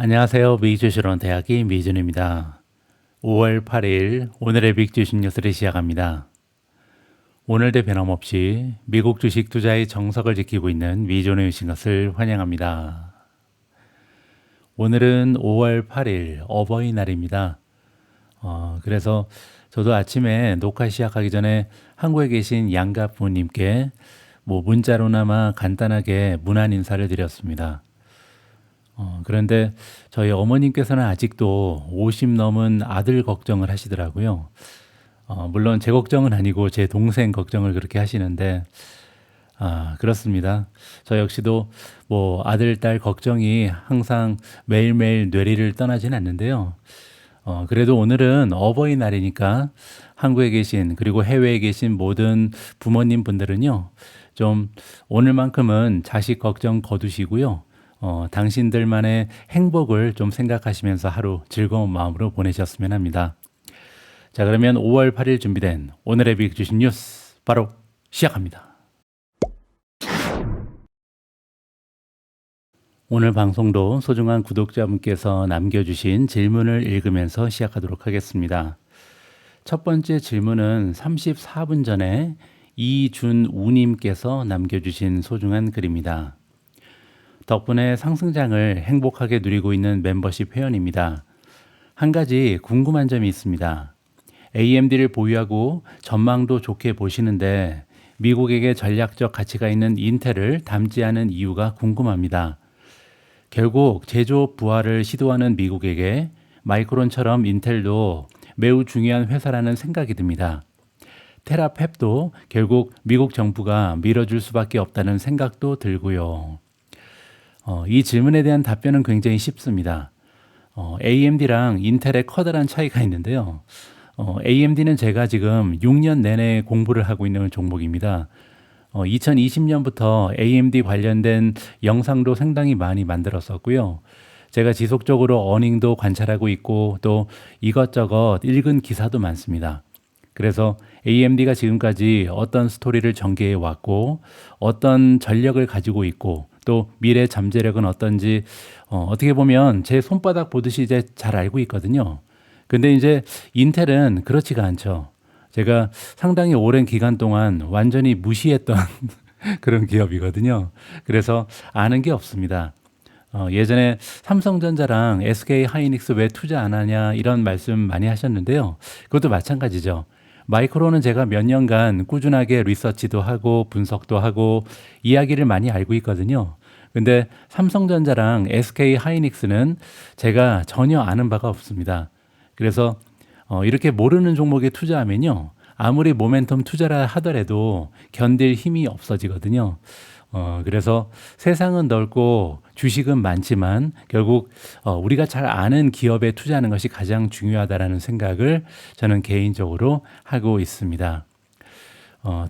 안녕하세요. 미주시론 대학의 미준입니다. 5월 8일 오늘의 빅주식 뉴스를 시작합니다. 오늘도 변함없이 미국 주식 투자의 정석을 지키고 있는 미준에 오신 것을 환영합니다. 오늘은 5월 8일 어버이날입니다. 그래서 저도 아침에 녹화 시작하기 전에 한국에 계신 양가 부모님께 문자로나마 간단하게 문안 인사를 드렸습니다. 그런데 저희 어머님께서는 아직도 50 넘은 아들 걱정을 하시더라고요. 물론 제 걱정은 아니고 제 동생 걱정을 그렇게 하시는데, 그렇습니다. 저 역시도 아들, 딸 걱정이 항상 매일매일 뇌리를 떠나진 않는데요. 그래도 오늘은 어버이날이니까 한국에 계신 그리고 해외에 계신 모든 부모님 분들은요, 좀 오늘만큼은 자식 걱정 거두시고요. 당신들만의 행복을 좀 생각하시면서 하루 즐거운 마음으로 보내셨으면 합니다. 자, 그러면 5월 8일 준비된 오늘의 빅 주식 뉴스 바로 시작합니다. 오늘 방송도 소중한 구독자분께서 남겨주신 질문을 읽으면서 시작하도록 하겠습니다. 첫 번째 질문은 34분 전에 이준우님께서 남겨주신 소중한 글입니다. 덕분에 상승장을 행복하게 누리고 있는 멤버십 회원입니다. 한 가지 궁금한 점이 있습니다. AMD를 보유하고 전망도 좋게 보시는데 미국에게 전략적 가치가 있는 인텔을 닮지 않은 이유가 궁금합니다. 결국 제조업 부활을 시도하는 미국에게 마이크론처럼 인텔도 매우 중요한 회사라는 생각이 듭니다. 테라펩도 결국 미국 정부가 밀어줄 수밖에 없다는 생각도 들고요. 이 질문에 대한 답변은 굉장히 쉽습니다. AMD랑 인텔의 커다란 차이가 있는데요. AMD는 제가 지금 6년 내내 공부를 하고 있는 종목입니다. 2020년부터 AMD 관련된 영상도 상당히 많이 만들었었고요. 제가 지속적으로 어닝도 관찰하고 있고 또 이것저것 읽은 기사도 많습니다. 그래서 AMD가 지금까지 어떤 스토리를 전개해 왔고 어떤 전력을 가지고 있고 또 미래 잠재력은 어떤지 어떻게 보면 제 손바닥 보듯이 이제 잘 알고 있거든요. 근데 이제 인텔은 그렇지가 않죠. 제가 상당히 오랜 기간 동안 완전히 무시했던 그런 기업이거든요. 그래서 아는 게 없습니다. 예전에 삼성전자랑 SK 하이닉스 왜 투자 안 하냐 이런 말씀 많이 하셨는데요. 그것도 마찬가지죠. 마이크로는 제가 몇 년간 꾸준하게 리서치도 하고 분석도 하고 이야기를 많이 알고 있거든요. 근데 삼성전자랑 SK 하이닉스는 제가 전혀 아는 바가 없습니다. 그래서 이렇게 모르는 종목에 투자하면요. 아무리 모멘텀 투자라 하더라도 견딜 힘이 없어지거든요. 그래서 세상은 넓고 주식은 많지만 결국 우리가 잘 아는 기업에 투자하는 것이 가장 중요하다라는 생각을 저는 개인적으로 하고 있습니다.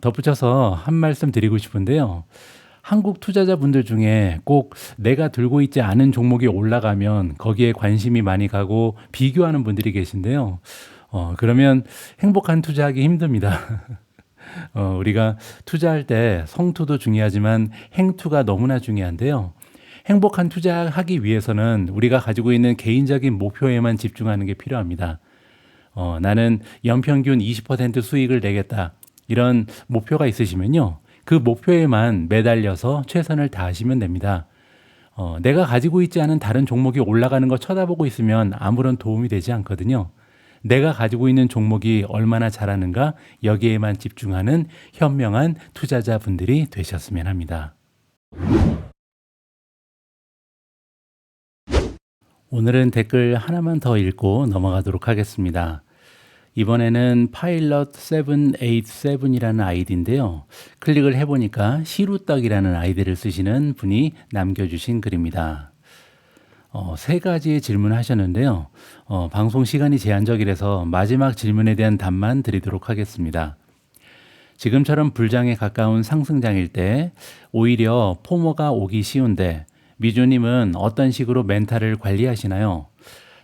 덧붙여서 한 말씀 드리고 싶은데요. 한국 투자자분들 중에 꼭 내가 들고 있지 않은 종목이 올라가면 거기에 관심이 많이 가고 비교하는 분들이 계신데요. 그러면 행복한 투자하기 힘듭니다. 우리가 투자할 때 성투도 중요하지만 행투가 너무나 중요한데요. 행복한 투자하기 위해서는 우리가 가지고 있는 개인적인 목표에만 집중하는 게 필요합니다. 나는 연평균 20% 수익을 내겠다. 이런 목표가 있으시면요. 그 목표에만 매달려서 최선을 다하시면 됩니다. 내가 가지고 있지 않은 다른 종목이 올라가는 거 쳐다보고 있으면 아무런 도움이 되지 않거든요. 내가 가지고 있는 종목이 얼마나 잘하는가 여기에만 집중하는 현명한 투자자분들이 되셨으면 합니다. 오늘은 댓글 하나만 더 읽고 넘어가도록 하겠습니다. 이번에는 파일럿 787이라는 아이디인데요. 클릭을 해보니까 시루떡이라는 아이디를 쓰시는 분이 남겨주신 글입니다. 세 가지의 질문을 하셨는데요. 방송 시간이 제한적이라서 마지막 질문에 대한 답만 드리도록 하겠습니다. 지금처럼 불장에 가까운 상승장일 때 오히려 포모가 오기 쉬운데 미주님은 어떤 식으로 멘탈을 관리하시나요?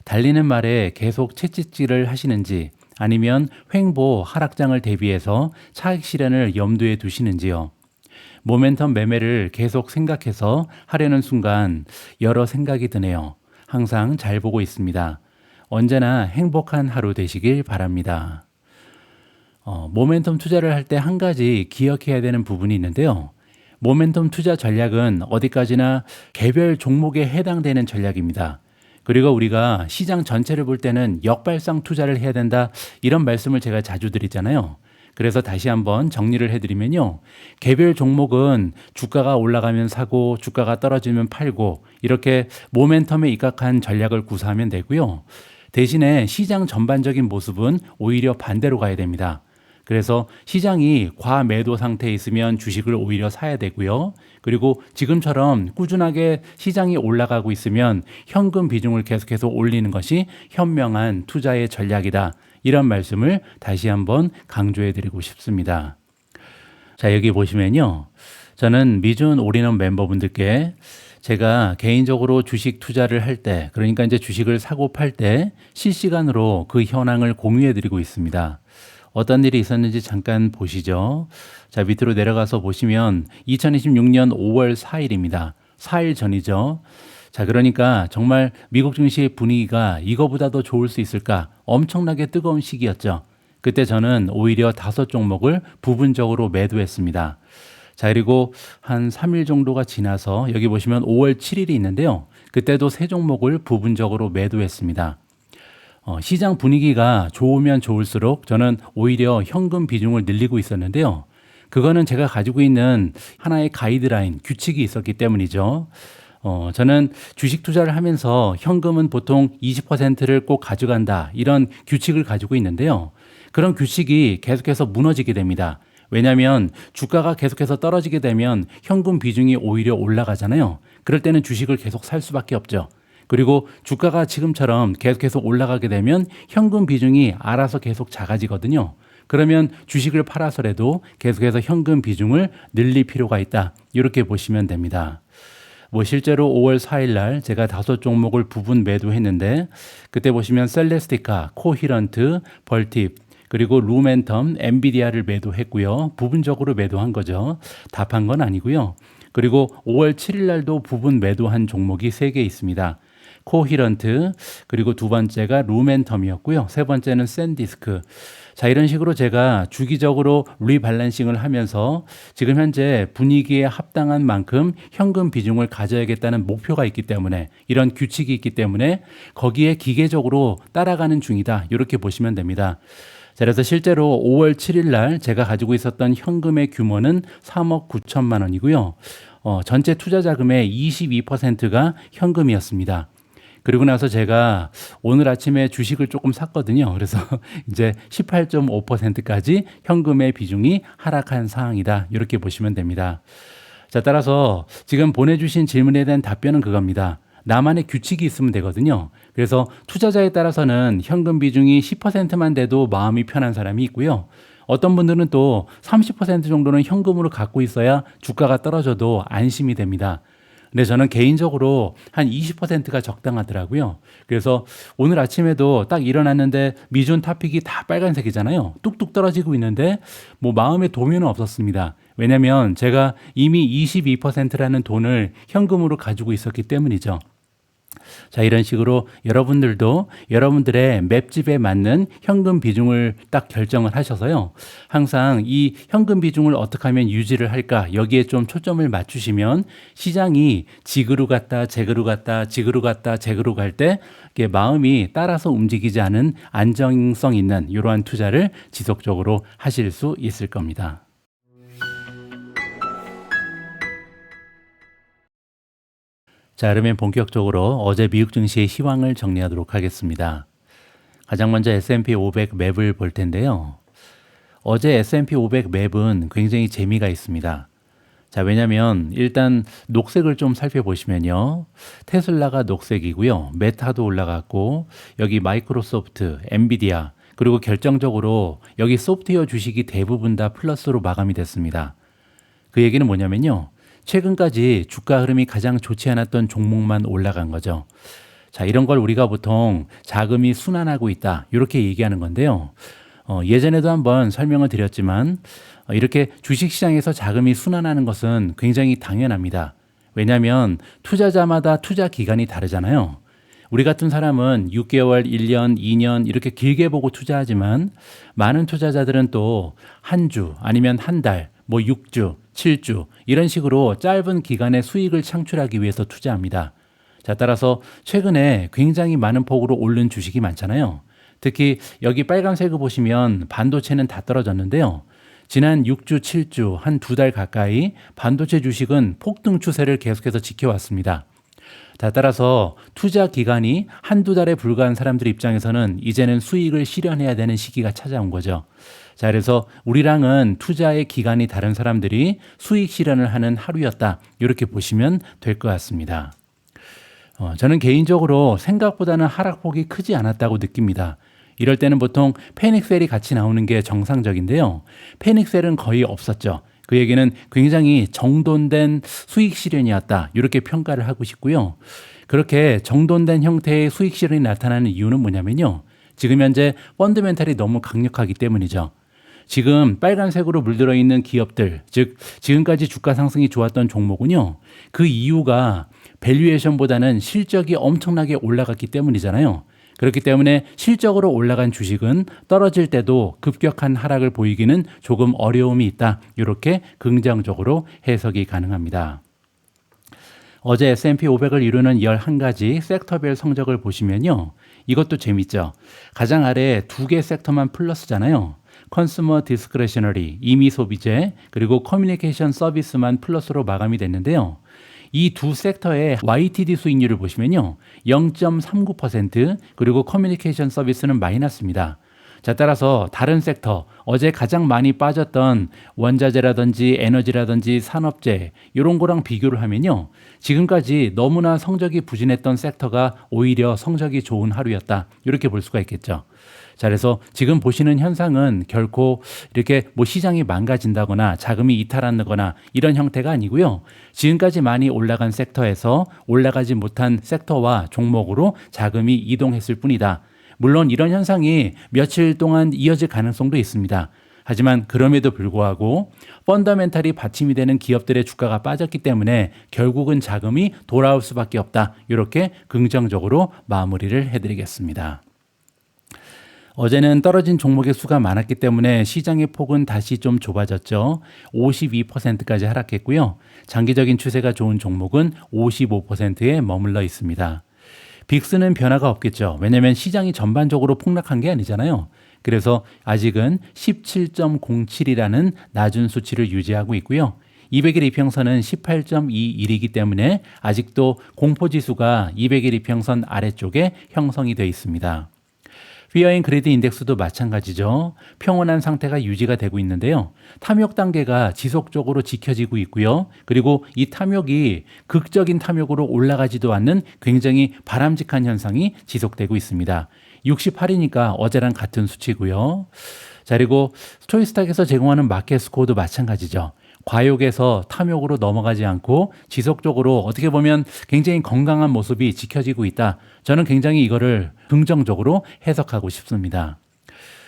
달리는 말에 계속 채찍질을 하시는지 아니면 횡보 하락장을 대비해서 차익 실현을 염두에 두시는지요? 모멘텀 매매를 계속 생각해서 하려는 순간 여러 생각이 드네요. 항상 잘 보고 있습니다. 언제나 행복한 하루 되시길 바랍니다. 모멘텀 투자를 할 때 한 가지 기억해야 되는 부분이 있는데요. 모멘텀 투자 전략은 어디까지나 개별 종목에 해당되는 전략입니다. 그리고 우리가 시장 전체를 볼 때는 역발상 투자를 해야 된다, 이런 말씀을 제가 자주 드리잖아요. 그래서 다시 한번 정리를 해드리면요. 개별 종목은 주가가 올라가면 사고 주가가 떨어지면 팔고 이렇게 모멘텀에 입각한 전략을 구사하면 되고요. 대신에 시장 전반적인 모습은 오히려 반대로 가야 됩니다. 그래서 시장이 과매도 상태에 있으면 주식을 오히려 사야 되고요. 그리고 지금처럼 꾸준하게 시장이 올라가고 있으면 현금 비중을 계속해서 올리는 것이 현명한 투자의 전략이다. 이런 말씀을 다시 한번 강조해 드리고 싶습니다. 자, 여기 보시면요. 저는 미준 올인원 멤버분들께 제가 개인적으로 주식 투자를 할 때, 그러니까 이제 주식을 사고 팔 때 실시간으로 그 현황을 공유해 드리고 있습니다. 어떤 일이 있었는지 잠깐 보시죠. 자, 밑으로 내려가서 보시면 2026년 5월 4일입니다. 4일 전이죠. 자, 그러니까 정말 미국 증시의 분위기가 이거보다 더 좋을 수 있을까? 엄청나게 뜨거운 시기였죠. 그때 저는 오히려 5종목을 부분적으로 매도했습니다. 자, 그리고 한 3일 정도가 지나서 여기 보시면 5월 7일이 있는데요. 그때도 3종목을 부분적으로 매도했습니다. 시장 분위기가 좋으면 좋을수록 저는 오히려 현금 비중을 늘리고 있었는데요. 그거는 제가 가지고 있는 하나의 가이드라인, 규칙이 있었기 때문이죠. 저는 주식 투자를 하면서 현금은 보통 20%를 꼭 가져간다, 이런 규칙을 가지고 있는데요. 그런 규칙이 계속해서 무너지게 됩니다. 왜냐하면 주가가 계속해서 떨어지게 되면 현금 비중이 오히려 올라가잖아요. 그럴 때는 주식을 계속 살 수밖에 없죠. 그리고 주가가 지금처럼 계속해서 올라가게 되면 현금 비중이 알아서 계속 작아지거든요. 그러면 주식을 팔아서라도 계속해서 현금 비중을 늘릴 필요가 있다, 이렇게 보시면 됩니다. 실제로 5월 4일 날 제가 5종목을 부분 매도했는데, 그때 보시면 셀레스티카, 코히런트, 벌팁, 그리고 루멘텀, 엔비디아를 매도했고요. 부분적으로 매도한 거죠. 다 판 건 아니고요. 그리고 5월 7일 날도 부분 매도한 종목이 3개 있습니다. 코히런트, 그리고 두 번째가 루멘텀이었고요. 세 번째는 샌디스크. 자, 이런 식으로 제가 주기적으로 리밸런싱을 하면서 지금 현재 분위기에 합당한 만큼 현금 비중을 가져야겠다는 목표가 있기 때문에, 이런 규칙이 있기 때문에 거기에 기계적으로 따라가는 중이다, 이렇게 보시면 됩니다. 자, 그래서 실제로 5월 7일 날 제가 가지고 있었던 현금의 규모는 3억 9천만 원이고요. 전체 투자 자금의 22%가 현금이었습니다. 그리고 나서 제가 오늘 아침에 주식을 조금 샀거든요. 그래서 이제 18.5%까지 현금의 비중이 하락한 상황이다, 이렇게 보시면 됩니다. 자, 따라서 지금 보내주신 질문에 대한 답변은 그겁니다. 나만의 규칙이 있으면 되거든요. 그래서 투자자에 따라서는 현금 비중이 10%만 돼도 마음이 편한 사람이 있고요. 어떤 분들은 또 30% 정도는 현금으로 갖고 있어야 주가가 떨어져도 안심이 됩니다. 근데 저는 개인적으로 한 20%가 적당하더라고요. 그래서 오늘 아침에도 딱 일어났는데 미준 탑픽이 다 빨간색이잖아요. 뚝뚝 떨어지고 있는데 마음에 동요는 없었습니다. 왜냐하면 제가 이미 22%라는 돈을 현금으로 가지고 있었기 때문이죠. 자, 이런 식으로 여러분들도 여러분들의 맵집에 맞는 현금 비중을 딱 결정을 하셔서요. 항상 이 현금 비중을 어떻게 하면 유지를 할까, 여기에 좀 초점을 맞추시면 시장이 지그루 갔다 제그루 갔다 지그루 갔다 제그루 갈 때 마음이 따라서 움직이지 않은 안정성 있는 이러한 투자를 지속적으로 하실 수 있을 겁니다. 자, 그러면 본격적으로 어제 미국 증시의 시황을 정리하도록 하겠습니다. 가장 먼저 S&P 500 맵을 볼 텐데요. 어제 S&P 500 맵은 굉장히 재미가 있습니다. 자, 왜냐하면 일단 녹색을 좀 살펴보시면요. 테슬라가 녹색이고요. 메타도 올라갔고, 여기 마이크로소프트, 엔비디아, 그리고 결정적으로 여기 소프트웨어 주식이 대부분 다 플러스로 마감이 됐습니다. 그 얘기는 뭐냐면요. 최근까지 주가 흐름이 가장 좋지 않았던 종목만 올라간 거죠. 자, 이런 걸 우리가 보통 자금이 순환하고 있다, 이렇게 얘기하는 건데요. 예전에도 한번 설명을 드렸지만 이렇게 주식시장에서 자금이 순환하는 것은 굉장히 당연합니다. 왜냐하면 투자자마다 투자 기간이 다르잖아요. 우리 같은 사람은 6개월, 1년, 2년 이렇게 길게 보고 투자하지만 많은 투자자들은 또 한 주 아니면 한 달, 뭐 6주, 7주 이런 식으로 짧은 기간의 수익을 창출하기 위해서 투자합니다. 자, 따라서 최근에 굉장히 많은 폭으로 오른 주식이 많잖아요. 특히 여기 빨간색을 보시면 반도체는 다 떨어졌는데요. 지난 6주, 7주, 한 2달 가까이 반도체 주식은 폭등 추세를 계속해서 지켜왔습니다. 자, 따라서 투자 기간이 한두 달에 불과한 사람들 입장에서는 이제는 수익을 실현해야 되는 시기가 찾아온 거죠. 자, 그래서 우리랑은 투자의 기간이 다른 사람들이 수익 실현을 하는 하루였다. 이렇게 보시면 될 것 같습니다. 저는 개인적으로 생각보다는 하락폭이 크지 않았다고 느낍니다. 이럴 때는 보통 패닉셀이 같이 나오는 게 정상적인데요. 패닉셀은 거의 없었죠. 그 얘기는 굉장히 정돈된 수익 실현이었다. 이렇게 평가를 하고 싶고요. 그렇게 정돈된 형태의 수익 실현이 나타나는 이유는 뭐냐면요. 지금 현재 펀더멘탈이 너무 강력하기 때문이죠. 지금 빨간색으로 물들어 있는 기업들, 즉 지금까지 주가 상승이 좋았던 종목은요. 그 이유가 밸류에이션보다는 실적이 엄청나게 올라갔기 때문이잖아요. 그렇기 때문에 실적으로 올라간 주식은 떨어질 때도 급격한 하락을 보이기는 조금 어려움이 있다. 이렇게 긍정적으로 해석이 가능합니다. 어제 S&P 500을 이루는 11가지 섹터별 성적을 보시면요. 이것도 재밌죠. 가장 아래 2개 섹터만 플러스잖아요. 컨슈머 디스크레셔너리, 임의 소비재, 그리고 커뮤니케이션 서비스만 플러스로 마감이 됐는데요. 이 두 섹터의 YTD 수익률을 보시면요. 0.39% 그리고 커뮤니케이션 서비스는 마이너스입니다. 자, 따라서 다른 섹터, 어제 가장 많이 빠졌던 원자재라든지 에너지라든지 산업재 이런 거랑 비교를 하면요. 지금까지 너무나 성적이 부진했던 sek터가 오히려 성적이 좋은 하루였다. 이렇게 볼 수가 있겠죠. 자, 그래서 지금 보시는 현상은 결코 이렇게 뭐 시장이 망가진다거나 자금이 이탈하거나 이런 형태가 아니고요. 지금까지 많이 올라간 섹터에서 올라가지 못한 섹터와 종목으로 자금이 이동했을 뿐이다. 물론 이런 현상이 며칠 동안 이어질 가능성도 있습니다. 하지만 그럼에도 불구하고 펀더멘탈이 받침이 되는 기업들의 주가가 빠졌기 때문에 결국은 자금이 돌아올 수밖에 없다. 이렇게 긍정적으로 마무리를 해드리겠습니다. 어제는 떨어진 종목의 수가 많았기 때문에 시장의 폭은 다시 좀 좁아졌죠. 52%까지 하락했고요. 장기적인 추세가 좋은 종목은 55%에 머물러 있습니다. 빅스는 변화가 없겠죠. 왜냐하면 시장이 전반적으로 폭락한 게 아니잖아요. 그래서 아직은 17.07이라는 낮은 수치를 유지하고 있고요. 200일 이평선은 18.21이기 때문에 아직도 공포지수가 200일 이평선 아래쪽에 형성이 되어 있습니다. 피어 앤 그레이드 인덱스도 마찬가지죠. 평온한 상태가 유지가 되고 있는데요. 탐욕 단계가 지속적으로 지켜지고 있고요. 그리고 이 탐욕이 극적인 탐욕으로 올라가지도 않는 굉장히 바람직한 현상이 지속되고 있습니다. 68이니까 어제랑 같은 수치고요. 자, 그리고 스토이스탁에서 제공하는 마켓 스코어도 마찬가지죠. 과욕에서 탐욕으로 넘어가지 않고 지속적으로 어떻게 보면 굉장히 건강한 모습이 지켜지고 있다. 저는 굉장히 이거를 긍정적으로 해석하고 싶습니다.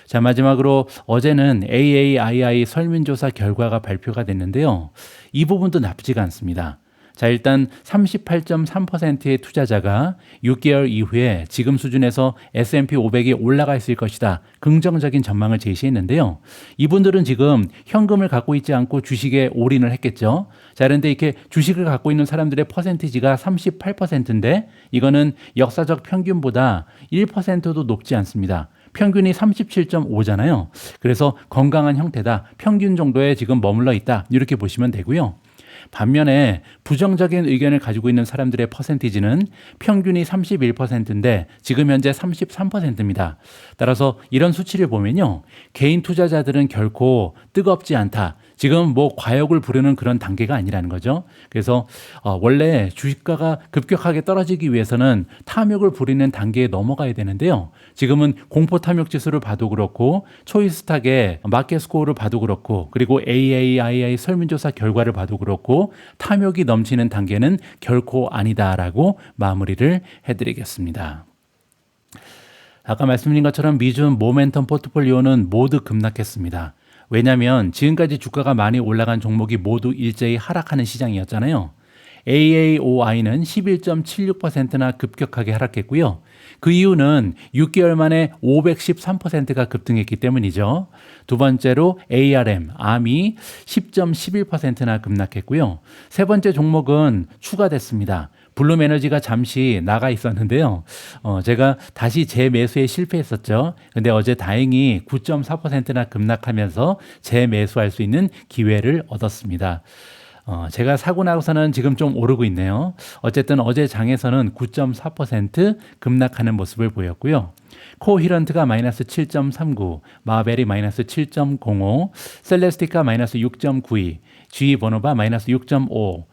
자, 마지막으로 어제는 AAII 설문조사 결과가 발표가 됐는데요. 이 부분도 나쁘지가 않습니다. 자, 일단 38.3%의 투자자가 6개월 이후에 지금 수준에서 S&P 500이 올라가 있을 것이다. 긍정적인 전망을 제시했는데요. 이분들은 지금 현금을 갖고 있지 않고 주식에 올인을 했겠죠. 자, 그런데 이렇게 주식을 갖고 있는 사람들의 퍼센티지가 38%인데 이거는 역사적 평균보다 1%도 높지 않습니다. 평균이 37.5잖아요. 그래서 건강한 형태다. 평균 정도에 지금 머물러 있다. 이렇게 보시면 되고요. 반면에 부정적인 의견을 가지고 있는 사람들의 퍼센티지는 평균이 31%인데 지금 현재 33%입니다. 따라서 이런 수치를 보면요. 개인 투자자들은 결코 뜨겁지 않다. 지금 뭐 과욕을 부르는 그런 단계가 아니라는 거죠. 그래서 원래 주식가가 급격하게 떨어지기 위해서는 탐욕을 부리는 단계에 넘어가야 되는데요. 지금은 공포 탐욕 지수를 봐도 그렇고 초이스탁의 마켓 스코어를 봐도 그렇고 그리고 AAII 설문조사 결과를 봐도 그렇고 탐욕이 넘치는 단계는 결코 아니다라고 마무리를 해드리겠습니다. 아까 말씀드린 것처럼 미준 모멘텀 포트폴리오는 모두 급락했습니다. 왜냐하면 지금까지 주가가 많이 올라간 종목이 모두 일제히 하락하는 시장이었잖아요. AAOI는 11.76%나 급격하게 하락했고요. 그 이유는 6개월 만에 513%가 급등했기 때문이죠. 두 번째로 ARM, ARM이 10.11%나 급락했고요. 세 번째 종목은 추가됐습니다. 블룸에너지가 잠시 나가 있었는데요. 제가 다시 재매수에 실패했었죠. 근데 어제 다행히 9.4%나 급락하면서 재매수할 수 있는 기회를 얻었습니다. 제가 사고 나고서는 지금 좀 오르고 있네요. 어쨌든 어제 장에서는 9.4% 급락하는 모습을 보였고요. 코히런트가 마이너스 7.39, 마벨이 마이너스 7.05, 셀레스티카 마이너스 6.92, GE 버노바 마이너스 6.5,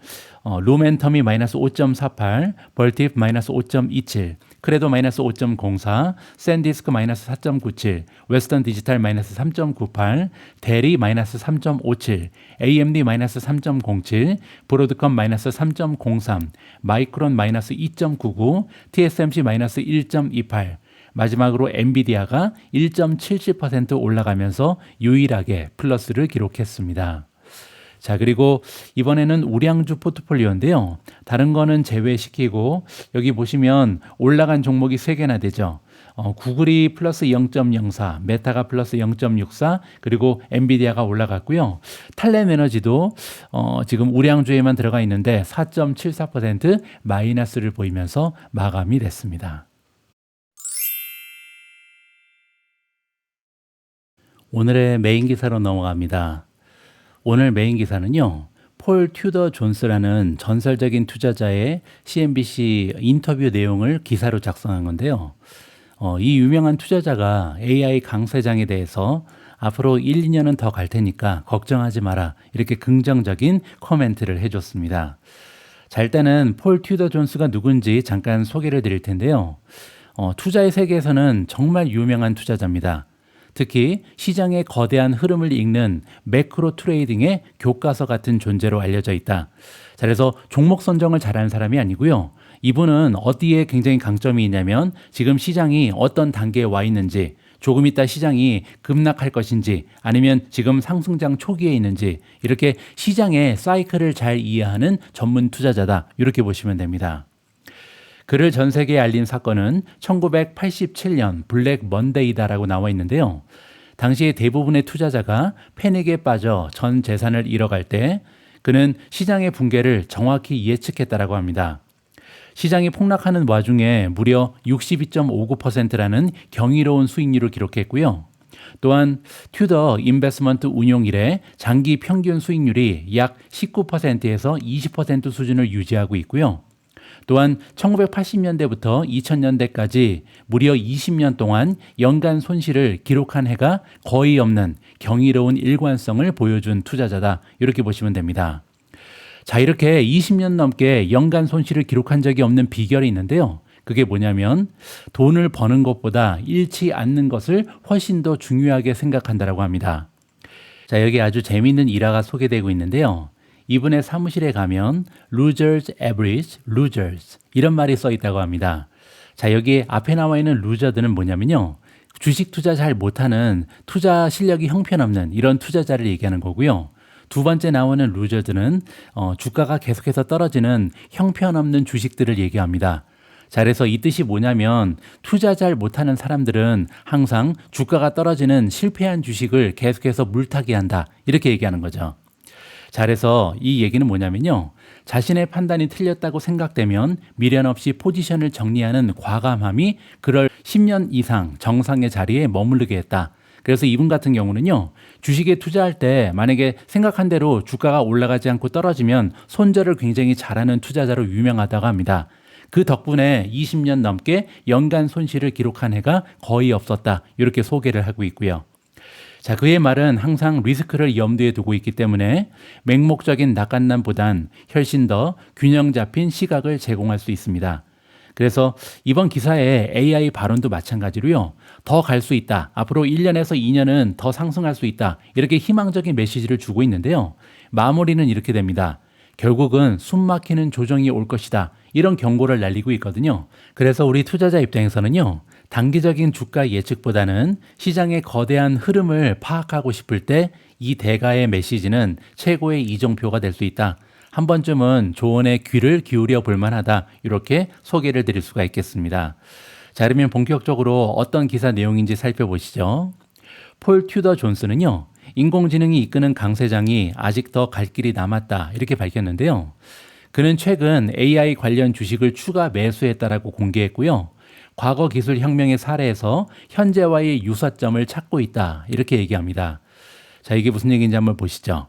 루멘텀이 마이너스 5.48, 벌팁 마이너스 5.27, 크레도 마이너스 5.04, 샌디스크 마이너스 4.97, 웨스턴 디지털 마이너스 3.98, 대리 마이너스 3.57, AMD 마이너스 3.07, 브로드컴 마이너스 3.03, 마이크론 마이너스 2.99, TSMC 마이너스 1.28, 마지막으로 엔비디아가 1.77% 올라가면서 유일하게 플러스를 기록했습니다. 자, 그리고 이번에는 우량주 포트폴리오인데요. 다른 거는 제외시키고 여기 보시면 올라간 종목이 3개나 되죠. 구글이 플러스 0.04, 메타가 플러스 0.64, 그리고 엔비디아가 올라갔고요. 탈렘 에너지도 지금 우량주에만 들어가 있는데 4.74% 마이너스를 보이면서 마감이 됐습니다. 오늘의 메인 기사로 넘어갑니다. 오늘 메인 기사는요. 폴 튜더 존스라는 전설적인 투자자의 CNBC 인터뷰 내용을 기사로 작성한 건데요. 이 유명한 투자자가 AI 강세장에 대해서 앞으로 1, 2년은 더 갈 테니까 걱정하지 마라. 이렇게 긍정적인 코멘트를 해줬습니다. 자, 일단은 폴 튜더 존스가 누군지 잠깐 소개를 드릴 텐데요. 투자의 세계에서는 정말 유명한 투자자입니다. 특히 시장의 거대한 흐름을 읽는 매크로 트레이딩의 교과서 같은 존재로 알려져 있다. 자, 그래서 종목 선정을 잘하는 사람이 아니고요. 이분은 어디에 굉장히 강점이 있냐면 지금 시장이 어떤 단계에 와 있는지, 조금 있다 시장이 급락할 것인지 아니면 지금 상승장 초기에 있는지 이렇게 시장의 사이클을 잘 이해하는 전문 투자자다. 이렇게 보시면 됩니다. 그를 전 세계에 알린 사건은 1987년 블랙 먼데이다라고 나와 있는데요. 당시에 대부분의 투자자가 패닉에 빠져 전 재산을 잃어갈 때 그는 시장의 붕괴를 정확히 예측했다라고 합니다. 시장이 폭락하는 와중에 무려 62.59%라는 경이로운 수익률을 기록했고요. 또한 튜더 인베스먼트 운용 이래 장기 평균 수익률이 약 19%에서 20% 수준을 유지하고 있고요. 또한 1980년대부터 2000년대까지 무려 20년 동안 연간 손실을 기록한 해가 거의 없는 경이로운 일관성을 보여준 투자자다. 이렇게 보시면 됩니다. 자, 이렇게 20년 넘게 연간 손실을 기록한 적이 없는 비결이 있는데요. 그게 뭐냐면 돈을 버는 것보다 잃지 않는 것을 훨씬 더 중요하게 생각한다라고 합니다. 자, 여기 아주 재미있는 일화가 소개되고 있는데요. 이분의 사무실에 가면 losers average, losers 이런 말이 써 있다고 합니다. 자, 여기 앞에 나와 있는 루저들은 뭐냐면요. 주식 투자 잘 못하는 투자 실력이 형편없는 이런 투자자를 얘기하는 거고요. 두 번째 나오는 루저들은 주가가 계속해서 떨어지는 형편없는 주식들을 얘기합니다. 자, 그래서 이 뜻이 뭐냐면 투자 잘 못하는 사람들은 항상 주가가 떨어지는 실패한 주식을 계속해서 물타기 한다. 이렇게 얘기하는 거죠. 자, 그래서 이 얘기는 뭐냐면요. 자신의 판단이 틀렸다고 생각되면 미련 없이 포지션을 정리하는 과감함이 그를 10년 이상 정상의 자리에 머무르게 했다. 그래서 이분 같은 경우는요. 주식에 투자할 때 만약에 생각한 대로 주가가 올라가지 않고 떨어지면 손절을 굉장히 잘하는 투자자로 유명하다고 합니다. 그 덕분에 20년 넘게 연간 손실을 기록한 해가 거의 없었다. 이렇게 소개를 하고 있고요. 자, 그의 말은 항상 리스크를 염두에 두고 있기 때문에 맹목적인 낙관남보단 훨씬 더 균형 잡힌 시각을 제공할 수 있습니다. 그래서 이번 기사의 AI 발언도 마찬가지로요. 더 갈 수 있다. 앞으로 1년에서 2년은 더 상승할 수 있다. 이렇게 희망적인 메시지를 주고 있는데요. 마무리는 이렇게 됩니다. 결국은 숨막히는 조정이 올 것이다. 이런 경고를 날리고 있거든요. 그래서 우리 투자자 입장에서는요. 단기적인 주가 예측보다는 시장의 거대한 흐름을 파악하고 싶을 때 이 대가의 메시지는 최고의 이정표가 될 수 있다. 한 번쯤은 조언에 귀를 기울여 볼 만하다. 이렇게 소개를 드릴 수가 있겠습니다. 자, 그러면 본격적으로 어떤 기사 내용인지 살펴보시죠. 폴 튜더 존스는요, 인공지능이 이끄는 강세장이 아직 더 갈 길이 남았다. 이렇게 밝혔는데요. 그는 최근 AI 관련 주식을 추가 매수했다라고 공개했고요. 과거 기술 혁명의 사례에서 현재와의 유사점을 찾고 있다. 이렇게 얘기합니다. 자, 이게 무슨 얘기인지 한번 보시죠.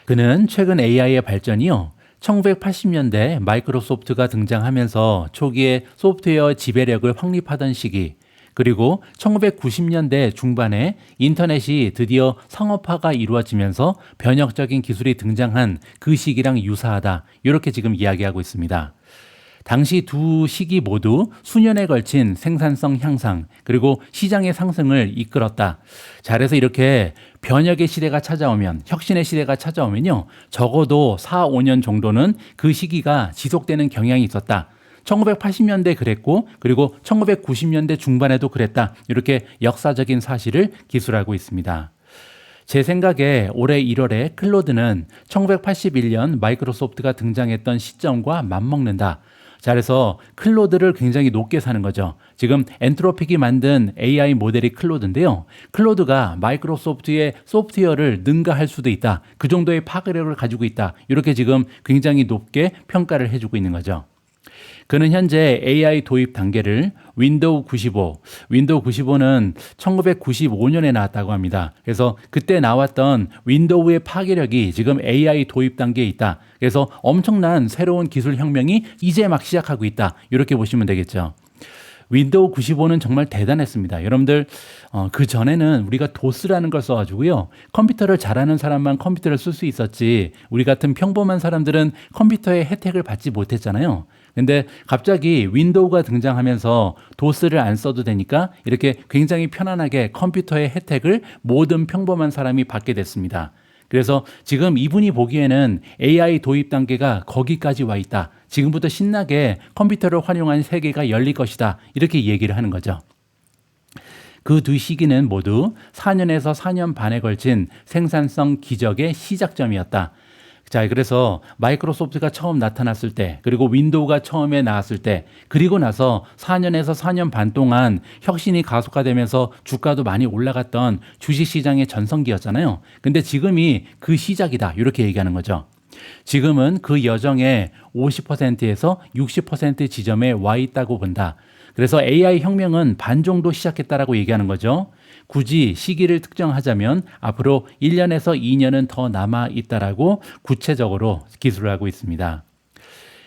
그는 최근 AI의 발전이요, 1980년대 마이크로소프트가 등장하면서 초기에 소프트웨어 지배력을 확립하던 시기, 그리고 1990년대 중반에 인터넷이 드디어 상업화가 이루어지면서 변혁적인 기술이 등장한 그 시기랑 유사하다. 이렇게 지금 이야기하고 있습니다. 당시 두 시기 모두 수년에 걸친 생산성 향상, 그리고 시장의 상승을 이끌었다. 자, 그래서 이렇게 변혁의 시대가 찾아오면, 혁신의 시대가 찾아오면요, 적어도 4, 5년 정도는 그 시기가 지속되는 경향이 있었다. 1980년대 그랬고, 그리고 1990년대 중반에도 그랬다. 이렇게 역사적인 사실을 기술하고 있습니다. 제 생각에 올해 1월에 클로드는 1981년 마이크로소프트가 등장했던 시점과 맞먹는다. 자, 그래서 클로드를 굉장히 높게 사는 거죠. 지금 엔트로픽이 만든 AI 모델이 클로드인데요. 클로드가 마이크로소프트의 소프트웨어를 능가할 수도 있다. 그 정도의 파괴력을 가지고 있다. 이렇게 지금 굉장히 높게 평가를 해주고 있는 거죠. 그는 현재 AI 도입 단계를 윈도우 95, 윈도우 95는 1995년에 나왔다고 합니다. 그래서 그때 나왔던 윈도우의 파괴력이 지금 AI 도입 단계에 있다. 그래서 엄청난 새로운 기술 혁명이 이제 막 시작하고 있다. 이렇게 보시면 되겠죠. 윈도우 95는 정말 대단했습니다. 여러분들 그 전에는 우리가 도스라는 걸 써가지고요, 컴퓨터를 잘하는 사람만 컴퓨터를 쓸 수 있었지, 우리 같은 평범한 사람들은 컴퓨터의 혜택을 받지 못했잖아요. 근데 갑자기 윈도우가 등장하면서 도스를 안 써도 되니까 이렇게 굉장히 편안하게 컴퓨터의 혜택을 모든 평범한 사람이 받게 됐습니다. 그래서 지금 이분이 보기에는 AI 도입 단계가 거기까지 와 있다. 지금부터 신나게 컴퓨터를 활용한 세계가 열릴 것이다. 이렇게 얘기를 하는 거죠. 그 두 시기는 모두 4년에서 4년 반에 걸친 생산성 기적의 시작점이었다. 자, 그래서 마이크로소프트가 처음 나타났을 때, 그리고 윈도우가 처음에 나왔을 때, 그리고 나서 4년에서 4년 반 동안 혁신이 가속화되면서 주가도 많이 올라갔던 주식시장의 전성기였잖아요. 근데 지금이 그 시작이다. 이렇게 얘기하는 거죠. 지금은 그 여정의 50%에서 60% 지점에 와 있다고 본다. 그래서 AI 혁명은 반 정도 시작했다라고 얘기하는 거죠. 굳이 시기를 특정하자면 앞으로 1년에서 2년은 더 남아 있다라고 구체적으로 기술을 하고 있습니다.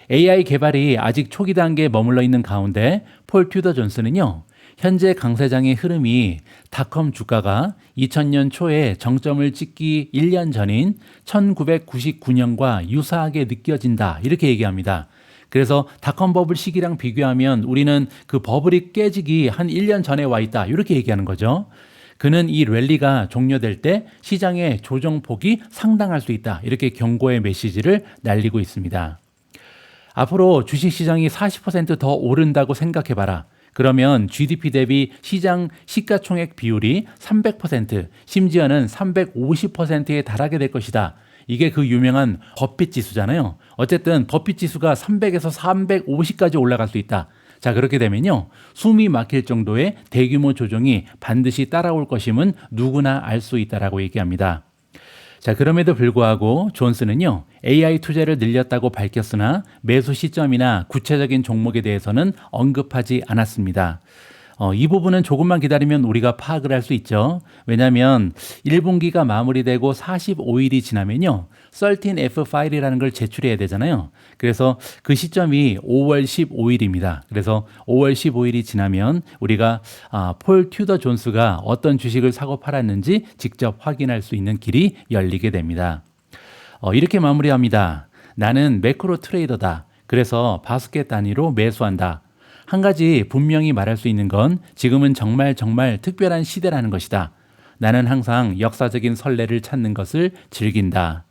AI 개발이 아직 초기 단계에 머물러 있는 가운데 폴 튜더 존스는요, 현재 강세장의 흐름이 닷컴 주가가 2000년 초에 정점을 찍기 1년 전인 1999년과 유사하게 느껴진다. 이렇게 얘기합니다. 그래서 닷컴 버블 시기랑 비교하면 우리는 그 버블이 깨지기 한 1년 전에 와 있다. 이렇게 얘기하는 거죠. 그는 이 랠리가 종료될 때 시장의 조정폭이 상당할 수 있다. 이렇게 경고의 메시지를 날리고 있습니다. 앞으로 주식시장이 40% 더 오른다고 생각해봐라. 그러면 GDP 대비 시장 시가총액 비율이 300%, 심지어는 350%에 달하게 될 것이다. 이게 그 유명한 버핏 지수잖아요. 어쨌든 버핏 지수가 300에서 350까지 올라갈 수 있다. 자, 그렇게 되면요, 숨이 막힐 정도의 대규모 조정이 반드시 따라올 것임은 누구나 알 수 있다라고 얘기합니다. 자, 그럼에도 불구하고 존스는요, AI 투자를 늘렸다고 밝혔으나 매수 시점이나 구체적인 종목에 대해서는 언급하지 않았습니다. 이 부분은 조금만 기다리면 우리가 파악을 할 수 있죠. 왜냐하면 1분기가 마무리되고 45일이 지나면요, 13F 파일이라는 걸 제출해야 되잖아요. 그래서 그 시점이 5월 15일입니다. 그래서 5월 15일이 지나면 우리가 폴 튜더 존스가 어떤 주식을 사고 팔았는지 직접 확인할 수 있는 길이 열리게 됩니다. 이렇게 마무리합니다. 나는 매크로 트레이더다. 그래서 바스켓 단위로 매수한다. 한 가지 분명히 말할 수 있는 건 지금은 정말 특별한 시대라는 것이다. 나는 항상 역사적인 선례를 찾는 것을 즐긴다.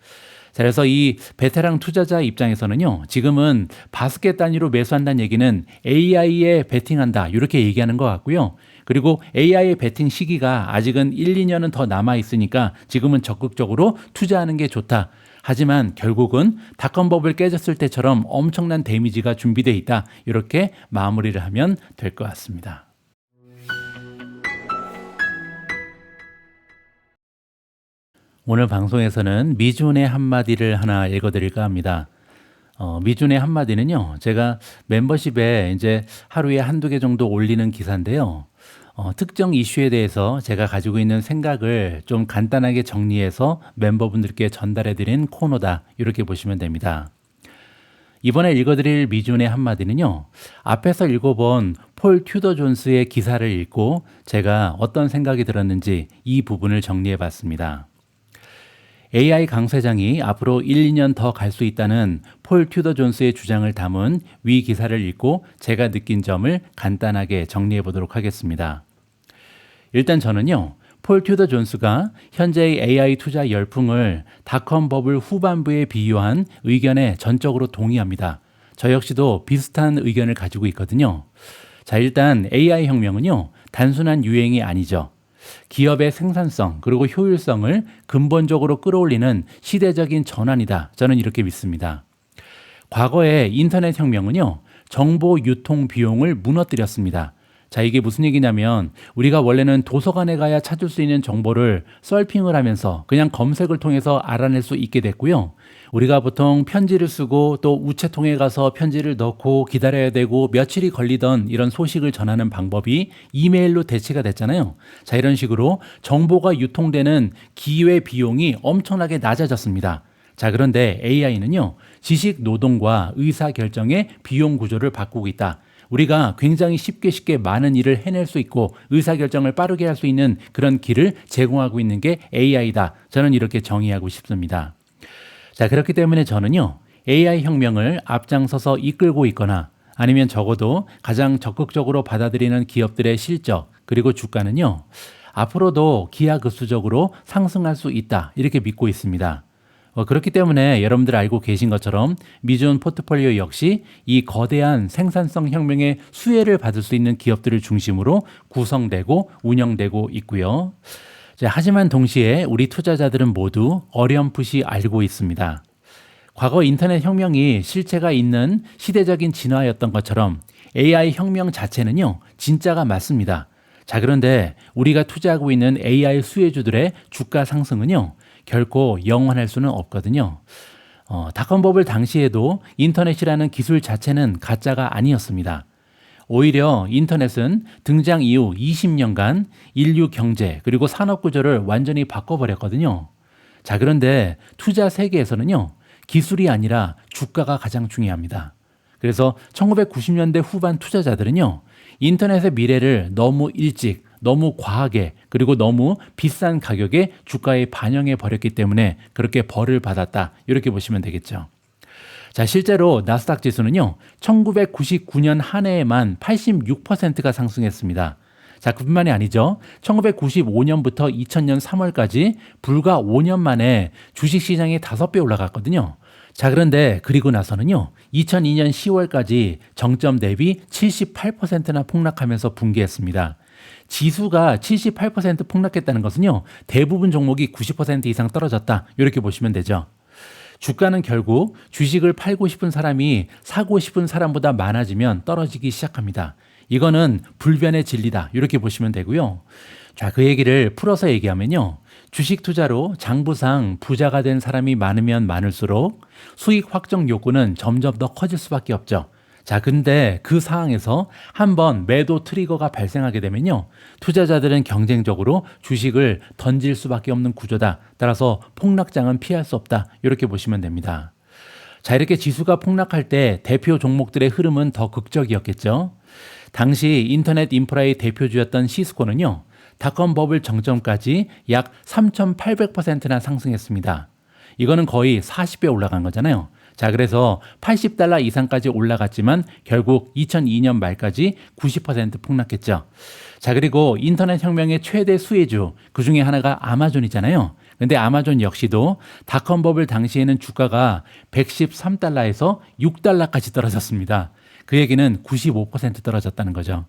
자, 그래서 이 베테랑 투자자 입장에서는요, 지금은 바스켓 단위로 매수한다는 얘기는 AI에 베팅한다. 이렇게 얘기하는 것 같고요. 그리고 AI의 베팅 시기가 아직은 1, 2년은 더 남아 있으니까 지금은 적극적으로 투자하는 게 좋다. 하지만 결국은 닷컴 버블 깨졌을 때처럼 엄청난 데미지가 준비되어 있다. 이렇게 마무리를 하면 될 것 같습니다. 오늘 방송에서는 미준의 한마디를 하나 읽어드릴까 합니다. 미준의 한마디는요, 제가 멤버십에 이제 하루에 한두 개 정도 올리는 기사인데요. 특정 이슈에 대해서 제가 가지고 있는 생각을 좀 간단하게 정리해서 멤버분들께 전달해드린 코너다. 이렇게 보시면 됩니다. 이번에 읽어드릴 미준의 한마디는요, 앞에서 읽어본 폴 튜더 존스의 기사를 읽고 제가 어떤 생각이 들었는지 이 부분을 정리해 봤습니다. AI 강세장이 앞으로 1, 2년 더 갈 수 있다는 폴 튜더 존스의 주장을 담은 위 기사를 읽고 제가 느낀 점을 간단하게 정리해 보도록 하겠습니다. 일단 저는요, 폴 튜더 존스가 현재의 AI 투자 열풍을 닷컴 버블 후반부에 비유한 의견에 전적으로 동의합니다. 저 역시도 비슷한 의견을 가지고 있거든요. 자, 일단 AI 혁명은요, 단순한 유행이 아니죠. 기업의 생산성 그리고 효율성을 근본적으로 끌어올리는 시대적인 전환이다. 저는 이렇게 믿습니다. 과거의 인터넷 혁명은요, 정보 유통 비용을 무너뜨렸습니다. 자, 이게 무슨 얘기냐면 우리가 원래는 도서관에 가야 찾을 수 있는 정보를 서핑을 하면서 그냥 검색을 통해서 알아낼 수 있게 됐고요. 우리가 보통 편지를 쓰고 또 우체통에 가서 편지를 넣고 기다려야 되고 며칠이 걸리던 이런 소식을 전하는 방법이 이메일로 대체가 됐잖아요. 자, 이런 식으로 정보가 유통되는 기회 비용이 엄청나게 낮아졌습니다. 자, 그런데 AI는요, 지식 노동과 의사 결정의 비용 구조를 바꾸고 있다. 우리가 굉장히 쉽게 많은 일을 해낼 수 있고 의사결정을 빠르게 할 수 있는 그런 길을 제공하고 있는 게 AI다. 저는 이렇게 정의하고 싶습니다. 자, 그렇기 때문에 저는요, AI 혁명을 앞장서서 이끌고 있거나 아니면 적어도 가장 적극적으로 받아들이는 기업들의 실적 그리고 주가는요, 앞으로도 기하급수적으로 상승할 수 있다. 이렇게 믿고 있습니다. 그렇기 때문에 여러분들 알고 계신 것처럼 미준 포트폴리오 역시 이 거대한 생산성 혁명의 수혜를 받을 수 있는 기업들을 중심으로 구성되고 운영되고 있고요. 자, 하지만 동시에 우리 투자자들은 모두 어렴풋이 알고 있습니다. 과거 인터넷 혁명이 실체가 있는 시대적인 진화였던 것처럼 AI 혁명 자체는요, 진짜가 맞습니다. 자, 그런데 우리가 투자하고 있는 AI 수혜주들의 주가 상승은요, 결코 영원할 수는 없거든요. 닷컴 버블 당시에도 인터넷이라는 기술 자체는 가짜가 아니었습니다. 오히려 인터넷은 등장 이후 20년간 인류 경제 그리고 산업 구조를 완전히 바꿔버렸거든요. 자, 그런데 투자 세계에서는요, 기술이 아니라 주가가 가장 중요합니다. 그래서 1990년대 후반 투자자들은요, 인터넷의 미래를 너무 일찍, 너무 과하게, 그리고 너무 비싼 가격에 주가에 반영해 버렸기 때문에 그렇게 벌을 받았다. 이렇게 보시면 되겠죠. 자, 실제로 나스닥 지수는요, 1999년 한 해에만 86%가 상승했습니다. 자, 그뿐만이 아니죠. 1995년부터 2000년 3월까지 불과 5년 만에 주식시장이 5배 올라갔거든요. 자, 그런데 그리고 나서는요, 2002년 10월까지 정점 대비 78%나 폭락하면서 붕괴했습니다. 지수가 78% 폭락했다는 것은요, 대부분 종목이 90% 이상 떨어졌다. 이렇게 보시면 되죠. 주가는 결국 주식을 팔고 싶은 사람이 사고 싶은 사람보다 많아지면 떨어지기 시작합니다. 이거는 불변의 진리다. 이렇게 보시면 되고요. 자, 그 얘기를 풀어서 얘기하면요, 주식 투자로 장부상 부자가 된 사람이 많으면 많을수록 수익 확정 욕구는 점점 더 커질 수밖에 없죠. 자, 근데 그 상황에서 한번 매도 트리거가 발생하게 되면요, 투자자들은 경쟁적으로 주식을 던질 수밖에 없는 구조다. 따라서 폭락장은 피할 수 없다. 이렇게 보시면 됩니다. 자, 이렇게 지수가 폭락할 때 대표 종목들의 흐름은 더 극적이었겠죠. 당시 인터넷 인프라의 대표주였던 시스코는요, 닷컴 버블 정점까지 약 3,800%나 상승했습니다. 이거는 거의 40배 올라간 거잖아요. 자, 그래서 $80 이상까지 올라갔지만 결국 2002년 말까지 90% 폭락했죠. 자, 그리고 인터넷 혁명의 최대 수혜주, 그 중에 하나가 아마존이잖아요. 근데 아마존 역시도 닷컴 버블 당시에는 주가가 $113에서 $6까지 떨어졌습니다. 그 얘기는 95% 떨어졌다는 거죠.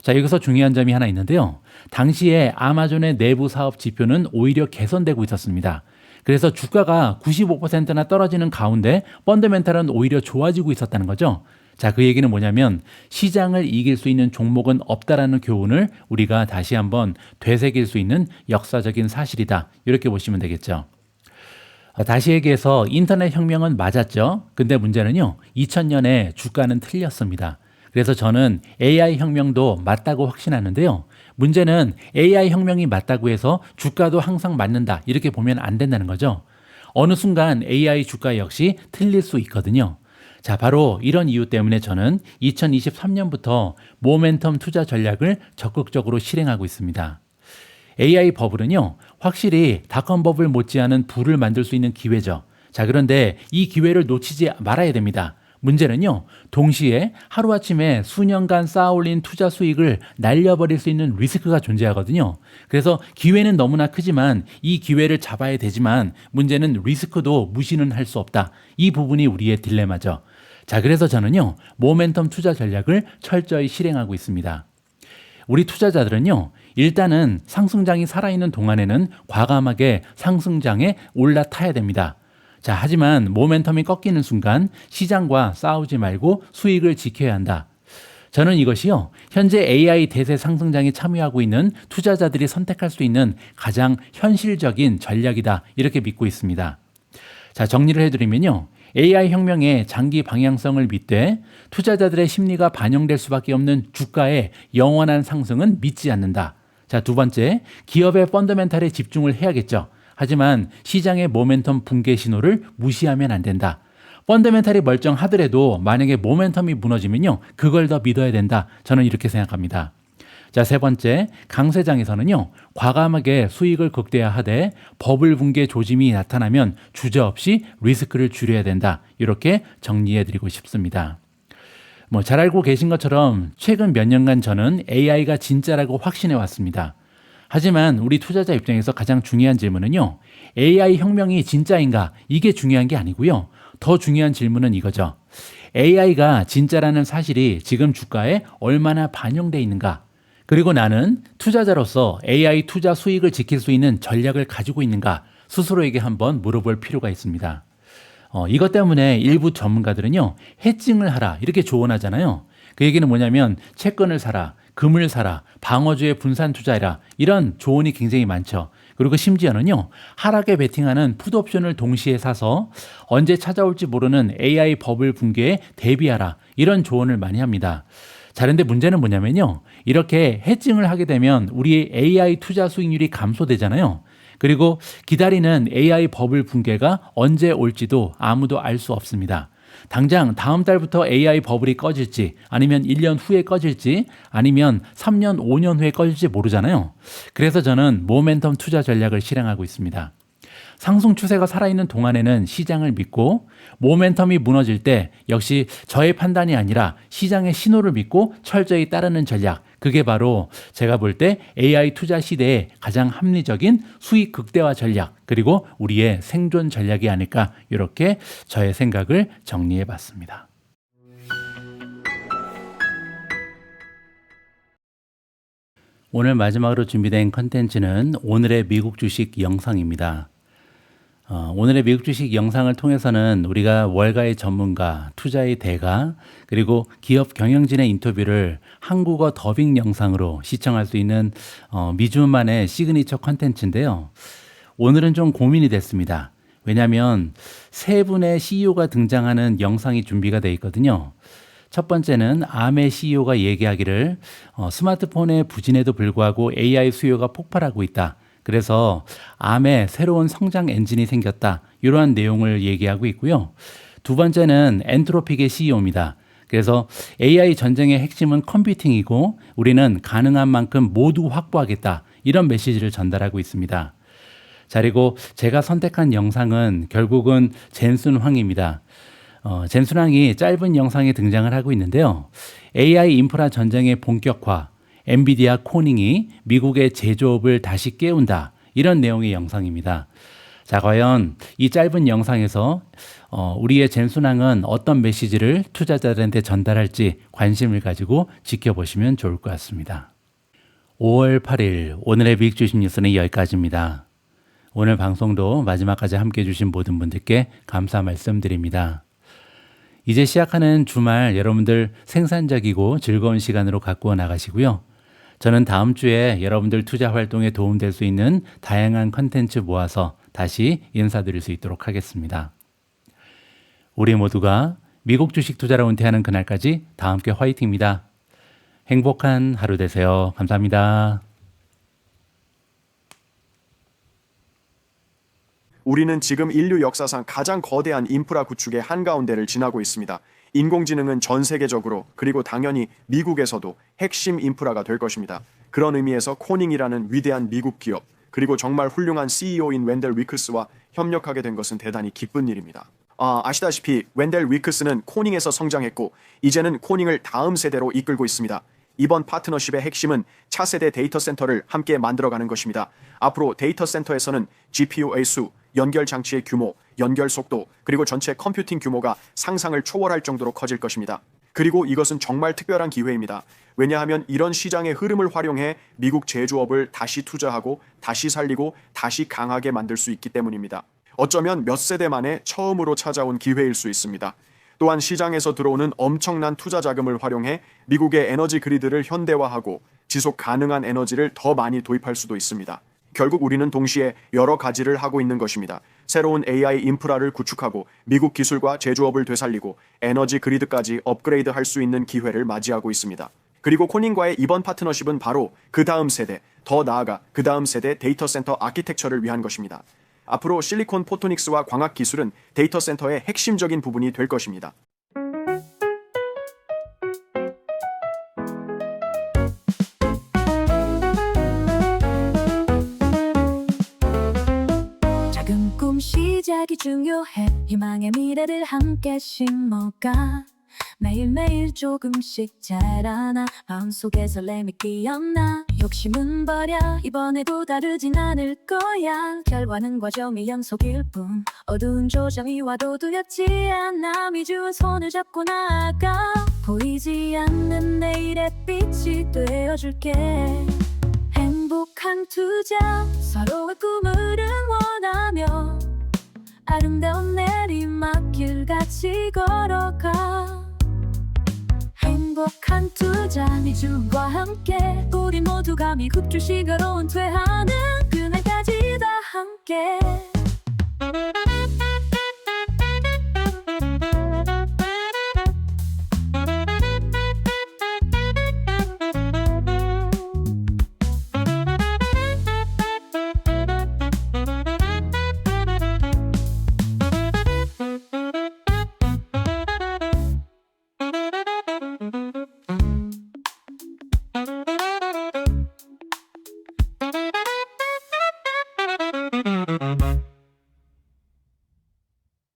자, 여기서 중요한 점이 하나 있는데요. 당시에 아마존의 내부 사업 지표는 오히려 개선되고 있었습니다. 그래서 주가가 95%나 떨어지는 가운데 펀더멘탈은 오히려 좋아지고 있었다는 거죠. 자, 그 얘기는 뭐냐면 시장을 이길 수 있는 종목은 없다라는 교훈을 우리가 다시 한번 되새길 수 있는 역사적인 사실이다. 이렇게 보시면 되겠죠. 다시 얘기해서 인터넷 혁명은 맞았죠. 근데 문제는요, 2000년에 주가는 틀렸습니다. 그래서 저는 AI 혁명도 맞다고 확신하는데요. 문제는 AI 혁명이 맞다고 해서 주가도 항상 맞는다. 이렇게 보면 안 된다는 거죠. 어느 순간 AI 주가 역시 틀릴 수 있거든요. 자, 바로 이런 이유 때문에 저는 2023년부터 모멘텀 투자 전략을 적극적으로 실행하고 있습니다. AI 버블은요, 확실히 닷컴 버블 못지않은 부를 만들 수 있는 기회죠. 자, 그런데 이 기회를 놓치지 말아야 됩니다. 문제는요, 동시에 하루아침에 수년간 쌓아올린 투자 수익을 날려버릴 수 있는 리스크가 존재하거든요. 그래서 기회는 너무나 크지만 이 기회를 잡아야 되지만 문제는 리스크도 무시는 할 수 없다. 이 부분이 우리의 딜레마죠. 자, 그래서 저는요, 모멘텀 투자 전략을 철저히 실행하고 있습니다. 우리 투자자들은요, 일단은 상승장이 살아있는 동안에는 과감하게 상승장에 올라타야 됩니다. 자, 하지만 모멘텀이 꺾이는 순간 시장과 싸우지 말고 수익을 지켜야 한다. 저는 이것이요, 현재 AI 대세 상승장에 참여하고 있는 투자자들이 선택할 수 있는 가장 현실적인 전략이다. 이렇게 믿고 있습니다. 자, 정리를 해드리면요, AI 혁명의 장기 방향성을 믿되 투자자들의 심리가 반영될 수밖에 없는 주가의 영원한 상승은 믿지 않는다. 자, 두 번째, 기업의 펀더멘탈에 집중을 해야겠죠. 하지만 시장의 모멘텀 붕괴 신호를 무시하면 안 된다. 펀더멘탈이 멀쩡하더라도 만약에 모멘텀이 무너지면요, 그걸 더 믿어야 된다. 저는 이렇게 생각합니다. 자, 세 번째, 강세장에서는요, 과감하게 수익을 극대화하되 버블 붕괴 조짐이 나타나면 주저없이 리스크를 줄여야 된다. 이렇게 정리해드리고 싶습니다. 잘 알고 계신 것처럼 최근 몇 년간 저는 AI가 진짜라고 확신해 왔습니다. 하지만 우리 투자자 입장에서 가장 중요한 질문은요, AI 혁명이 진짜인가? 이게 중요한 게 아니고요. 더 중요한 질문은 이거죠. AI가 진짜라는 사실이 지금 주가에 얼마나 반영돼 있는가? 그리고 나는 투자자로서 AI 투자 수익을 지킬 수 있는 전략을 가지고 있는가? 스스로에게 한번 물어볼 필요가 있습니다. 이것 때문에 일부 전문가들은요, 해칭을 하라 이렇게 조언하잖아요. 그 얘기는 뭐냐면 채권을 사라, 금을 사라, 방어주에 분산 투자해라, 이런 조언이 굉장히 많죠. 그리고 심지어는요, 하락에 베팅하는 풋옵션을 동시에 사서 언제 찾아올지 모르는 AI 버블 붕괴에 대비하라, 이런 조언을 많이 합니다. 자, 그런데 문제는 뭐냐면요, 이렇게 해칭을 하게 되면 우리의 AI 투자 수익률이 감소되잖아요. 그리고 기다리는 AI 버블 붕괴가 언제 올지도 아무도 알 수 없습니다. 당장 다음 달부터 AI 버블이 꺼질지, 아니면 1년 후에 꺼질지, 아니면 3년, 5년 후에 꺼질지 모르잖아요. 그래서 저는 모멘텀 투자 전략을 실행하고 있습니다. 상승 추세가 살아있는 동안에는 시장을 믿고, 모멘텀이 무너질 때 역시 저의 판단이 아니라 시장의 신호를 믿고 철저히 따르는 전략, 그게 바로 제가 볼 때 AI 투자 시대의 가장 합리적인 수익 극대화 전략, 그리고 우리의 생존 전략이 아닐까, 이렇게 저의 생각을 정리해 봤습니다. 오늘 마지막으로 준비된 컨텐츠는 오늘의 미국 주식 영상입니다. 오늘의 미국 주식 영상을 통해서는 우리가 월가의 전문가, 투자의 대가, 그리고 기업 경영진의 인터뷰를 한국어 더빙 영상으로 시청할 수 있는 미주만의 시그니처 컨텐츠인데요. 오늘은 좀 고민이 됐습니다. 왜냐하면 세 분의 CEO가 등장하는 영상이 준비가 되어 있거든요. 첫 번째는 아메 CEO가 얘기하기를 스마트폰의 부진에도 불구하고 AI 수요가 폭발하고 있다. 그래서 암에 새로운 성장 엔진이 생겼다. 이러한 내용을 얘기하고 있고요. 두 번째는 엔트로픽의 CEO입니다. 그래서 AI 전쟁의 핵심은 컴퓨팅이고 우리는 가능한 만큼 모두 확보하겠다. 이런 메시지를 전달하고 있습니다. 자, 그리고 제가 선택한 영상은 결국은 젠슨 황입니다. 젠슨 황이 짧은 영상에 등장을 하고 있는데요. AI 인프라 전쟁의 본격화, 엔비디아 코닝이 미국의 제조업을 다시 깨운다. 이런 내용의 영상입니다. 자, 과연 이 짧은 영상에서 우리의 젠순왕은 어떤 메시지를 투자자들한테 전달할지 관심을 가지고 지켜보시면 좋을 것 같습니다. 5월 8일 오늘의 미국 주식 뉴스는 여기까지입니다. 오늘 방송도 마지막까지 함께 해주신 모든 분들께 감사 말씀드립니다. 이제 시작하는 주말 여러분들 생산적이고 즐거운 시간으로 가꾸어 나가시고요. 저는 다음 주에 여러분들 투자 활동에 도움될 수 있는 다양한 컨텐츠 모아서 다시 인사드릴 수 있도록 하겠습니다. 우리 모두가 미국 주식 투자로 은퇴하는 그날까지 다 함께 화이팅입니다. 행복한 하루 되세요. 감사합니다. 우리는 지금 인류 역사상 가장 거대한 인프라 구축의 한가운데를 지나고 있습니다. 인공지능은 전 세계적으로 그리고 당연히 미국에서도 핵심 인프라가 될 것입니다. 그런 의미에서 코닝이라는 위대한 미국 기업 그리고 정말 훌륭한 CEO인 웬델 위크스와 협력하게 된 것은 대단히 기쁜 일입니다. 아시다시피 웬델 위크스는 코닝에서 성장했고 이제는 코닝을 다음 세대로 이끌고 있습니다. 이번 파트너십의 핵심은 차세대 데이터 센터를 함께 만들어가는 것입니다. 앞으로 데이터 센터에서는 GPU의 수, 연결 장치의 규모, 연결 속도, 그리고 전체 컴퓨팅 규모가 상상을 초월할 정도로 커질 것입니다. 그리고 이것은 정말 특별한 기회입니다. 왜냐하면 이런 시장의 흐름을 활용해 미국 제조업을 다시 투자하고 다시 살리고 다시 강하게 만들 수 있기 때문입니다. 어쩌면 몇 세대 만에 처음으로 찾아온 기회일 수 있습니다. 또한 시장에서 들어오는 엄청난 투자 자금을 활용해 미국의 에너지 그리드를 현대화하고 지속 가능한 에너지를 더 많이 도입할 수도 있습니다. 결국 우리는 동시에 여러 가지를 하고 있는 것입니다. 새로운 AI 인프라를 구축하고 미국 기술과 제조업을 되살리고 에너지 그리드까지 업그레이드 할 수 있는 기회를 맞이하고 있습니다. 그리고 코닝과의 이번 파트너십은 바로 그 다음 세대, 더 나아가 그 다음 세대 데이터 센터 아키텍처를 위한 것입니다. 앞으로 실리콘 포토닉스와 광학 기술은 데이터 센터의 핵심적인 부분이 될 것입니다. 작은 꿈 시작이 중요해. 희망의 미래를 함께 심어가 매일매일 조금씩 자라나 마음속에 설렘이 끼었나. 욕심은 버려 이번에도 다르진 않을 거야. 결과는 과정의 연속일 뿐 어두운 조정이 와도 두렵지 않아. 미주은 손을 잡고 나아가 보이지 않는 내일의 빛이 되어줄게. 행복한 투자 서로의 꿈을 응원하며 아름다운 내리막길 같이 걸어가. 행복한 투자 미주과 함께 우리 모두가 미국 주식으로 은퇴하는 그날까지 다 함께.